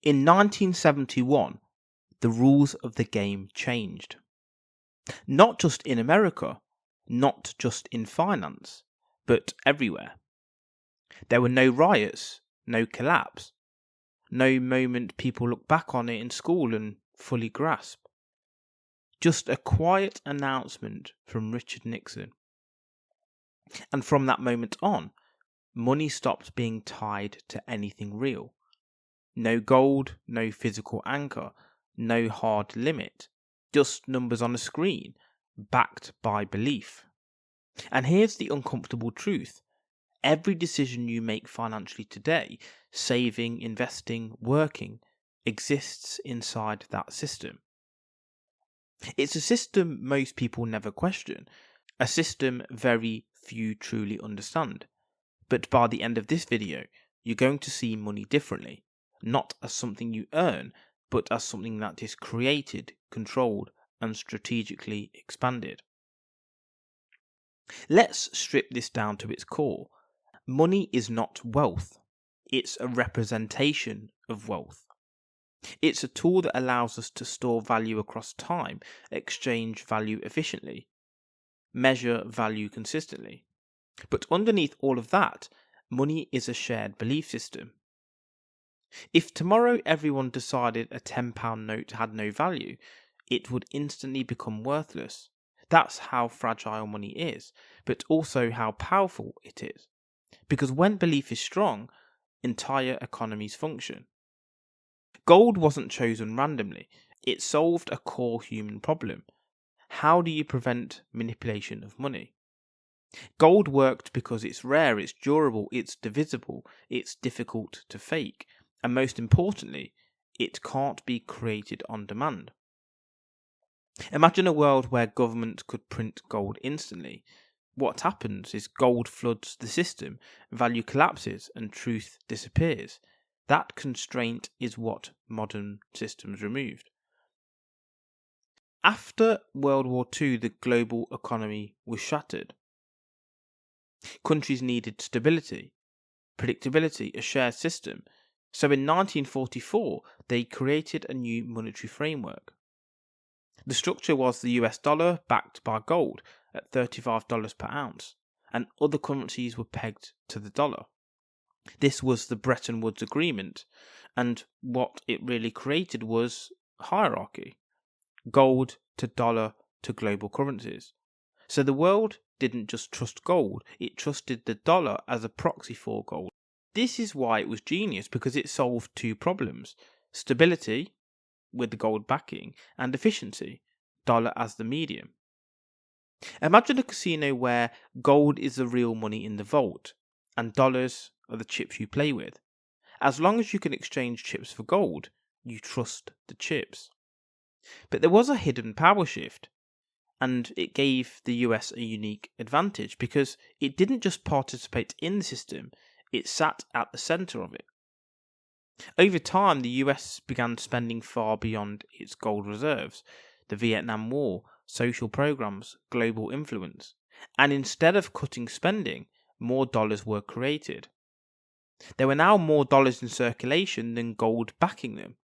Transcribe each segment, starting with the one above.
In 1971, the rules of the game changed. Not just in America, not just in finance, but everywhere. There were no riots, no collapse, no moment people look back on it in school and fully grasp. Just a quiet announcement from Richard Nixon. And from that moment on, money stopped being tied to anything real. No gold, no physical anchor, no hard limit, just numbers on a screen, backed by belief. And here's the uncomfortable truth. Every decision you make financially today, saving, investing, working, exists inside that system. It's a system most people never question, a system very few truly understand. But by the end of this video, you're going to see money differently, not as something you earn, but as something that is created, controlled, and strategically expanded. Let's strip this down to its core. Money is not wealth. It's a representation of wealth. It's a tool that allows us to store value across time, exchange value efficiently, measure value consistently. But underneath all of that, money is a shared belief system. If tomorrow everyone decided a £10 note had no value, it would instantly become worthless. That's how fragile money is, but also how powerful it is. Because when belief is strong, entire economies function. Gold wasn't chosen randomly. It solved a core human problem. How do you prevent manipulation of money? Gold worked because it's rare, it's durable, it's divisible, it's difficult to fake, and most importantly, it can't be created on demand. Imagine a world where government could print gold instantly. What happens is gold floods the system, value collapses, and truth disappears. That constraint is what modern systems removed. After World War II, the global economy was shattered. Countries needed stability, predictability, a shared system. So in 1944, they created a new monetary framework. The structure was the US dollar backed by gold at $35 per ounce, and other currencies were pegged to the dollar. This was the Bretton Woods Agreement, and what it really created was hierarchy. Gold to dollar to global currencies. So the world didn't just trust gold, it trusted the dollar as a proxy for gold. This is why it was genius, because it solved two problems: stability, with the gold backing, and efficiency, dollar as the medium. Imagine a casino where gold is the real money in the vault, and dollars are the chips you play with. As long as you can exchange chips for gold, you trust the chips. But there was a hidden power shift, and it gave the US a unique advantage because it didn't just participate in the system, it sat at the centre of it. Over time, the US began spending far beyond its gold reserves, the Vietnam War, social programs, global influence, and instead of cutting spending, more dollars were created. There were now more dollars in circulation than gold backing them.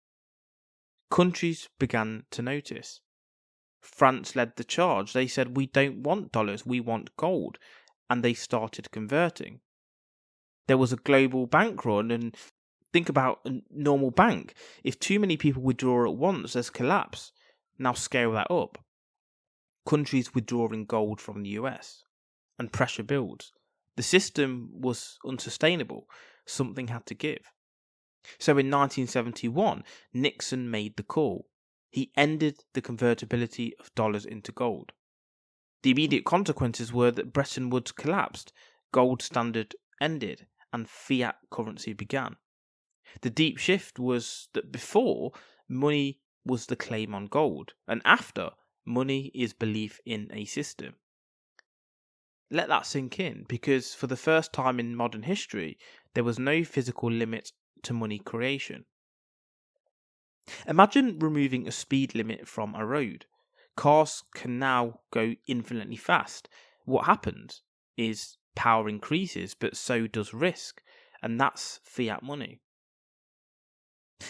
Countries began to notice. France led the charge. They said, "We don't want dollars, we want gold," and they started converting. There was a global bank run, and think about a normal bank. If too many people withdraw at once, there's collapse. Now scale that up. Countries withdrawing gold from the US, and pressure builds. The system was unsustainable. Something had to give. So in 1971, Nixon made the call. He ended the convertibility of dollars into gold. The immediate consequences were that Bretton Woods collapsed, gold standard ended, and fiat currency began. The deep shift was that before, money was the claim on gold, and after, money is belief in a system. Let that sink in, because for the first time in modern history, there was no physical limit to money creation. Imagine removing a speed limit from a road. Cars can now go infinitely fast. What happens is power increases, but so does risk, and that's fiat money.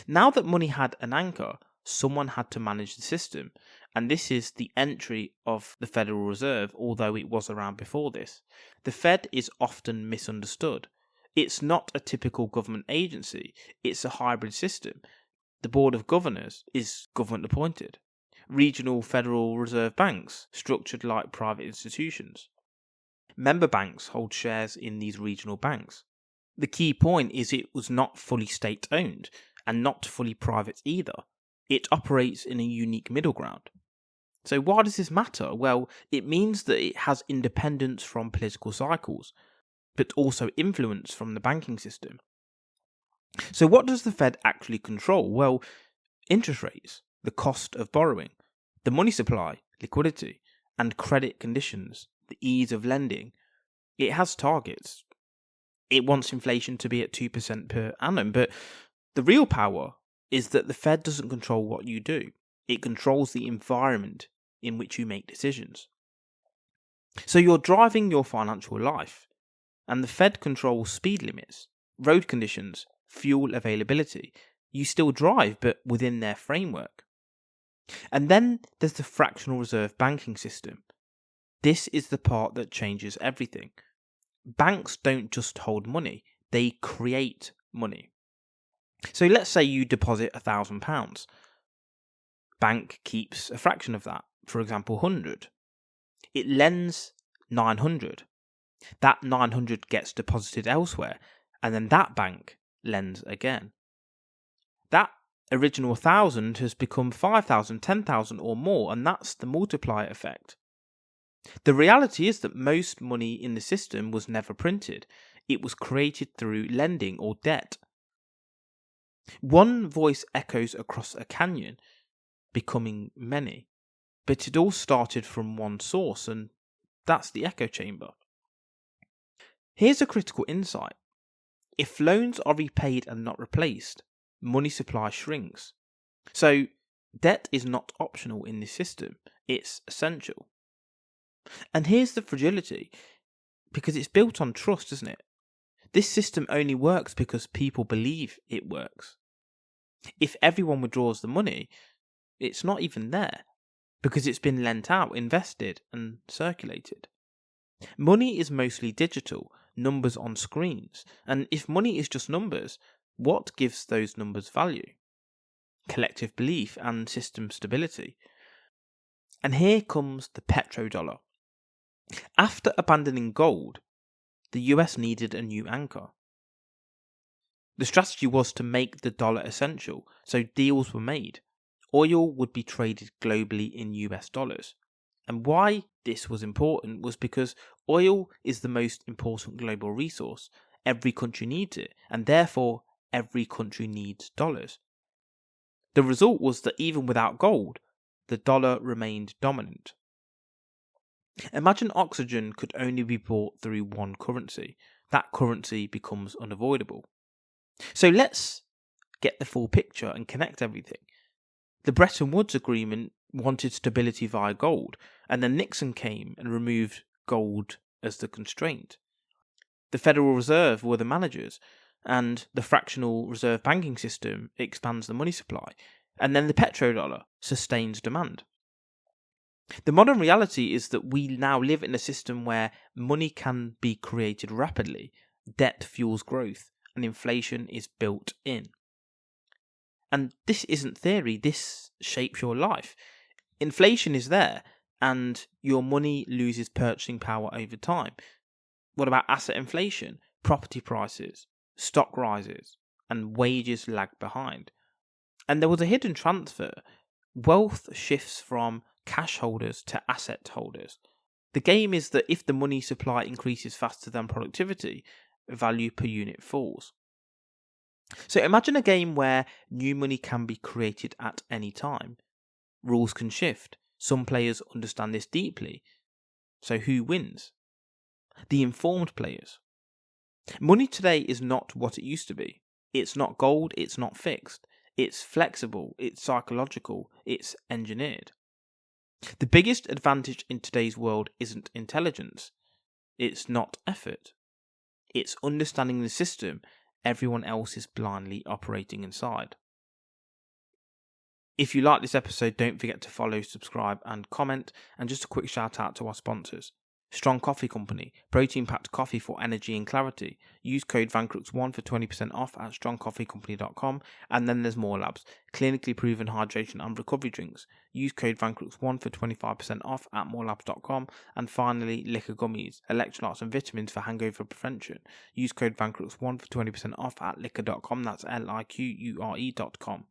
Now that money had an anchor, someone had to manage the system, and this is the entry of the Federal Reserve, although it was around before this. The Fed is often misunderstood. It's not a typical government agency, it's a hybrid system. The Board of Governors is government appointed. Regional Federal Reserve banks, structured like private institutions. Member banks hold shares in these regional banks. The key point is it was not fully state-owned, and not fully private either. It operates in a unique middle ground. So why does this matter? Well, it means that it has independence from political cycles, but also influence from the banking system. So what does the Fed actually control? Well, interest rates, the cost of borrowing, the money supply, liquidity, and credit conditions, the ease of lending. It has targets. It wants inflation to be at 2% per annum, but the real power is that the Fed doesn't control what you do. It controls the environment in which you make decisions. So you're driving your financial life, and the Fed controls speed limits, road conditions, fuel availability. You still drive, but within their framework. And then there's the fractional reserve banking system. This is the part that changes everything. Banks don't just hold money, they create money. So let's say you deposit £1,000. Bank keeps a fraction of that, for example 100. It lends 900. That 900 gets deposited elsewhere, and then that bank lends again. That original 1,000 has become 5,000, 10,000 or more, and that's the multiplier effect. The reality is that most money in the system was never printed. It was created through lending or debt. One voice echoes across a canyon, becoming many. But it all started from one source, and that's the echo chamber. Here's a critical insight. If loans are repaid and not replaced, money supply shrinks. So, debt is not optional in this system, it's essential. And here's the fragility, because it's built on trust, isn't it? This system only works because people believe it works. If everyone withdraws the money, it's not even there, because it's been lent out, invested, and circulated. Money is mostly digital, numbers on screens, and if money is just numbers, what gives those numbers value? Collective belief and system stability. And here comes the petrodollar. After abandoning gold, the US needed a new anchor. The strategy was to make the dollar essential, so deals were made. Oil would be traded globally in US dollars. And why this was important was because oil is the most important global resource. Every country needs it, and therefore every country needs dollars. The result was that even without gold, the dollar remained dominant. Imagine oxygen could only be bought through one currency. That currency becomes unavoidable. So let's get the full picture and connect everything. The Bretton Woods Agreement wanted stability via gold, and then Nixon came and removed gold as the constraint. The Federal Reserve were the managers, and the fractional reserve banking system expands the money supply, and then the petrodollar sustains demand. The modern reality is that we now live in a system where money can be created rapidly, debt fuels growth, and inflation is built in. And this isn't theory, this shapes your life. Inflation is there, and your money loses purchasing power over time. What about asset inflation? Property prices, stock rises, and wages lag behind. And there was a hidden transfer. Wealth shifts from cash holders to asset holders. The game is that if the money supply increases faster than productivity, value per unit falls. So imagine a game where new money can be created at any time. Rules can shift. Some players understand this deeply. So who wins? The informed players. Money today is not what it used to be. It's not gold, it's not fixed. It's flexible, it's psychological, it's engineered. The biggest advantage in today's world isn't intelligence. It's not effort. It's understanding the system everyone else is blindly operating inside. If you like this episode, don't forget to follow, subscribe and comment. And just a quick shout out to our sponsors. Strong Coffee Company, protein-packed coffee for energy and clarity. Use code VANCRUX1 for 20% off at strongcoffeecompany.com. And then there's More Labs, clinically proven hydration and recovery drinks. Use code VANCRUX1 for 25% off at morelabs.com. And finally, Liquor Gummies, electrolytes and vitamins for hangover prevention. Use code VANCRUX1 for 20% off at liquor.com. That's liquure.com.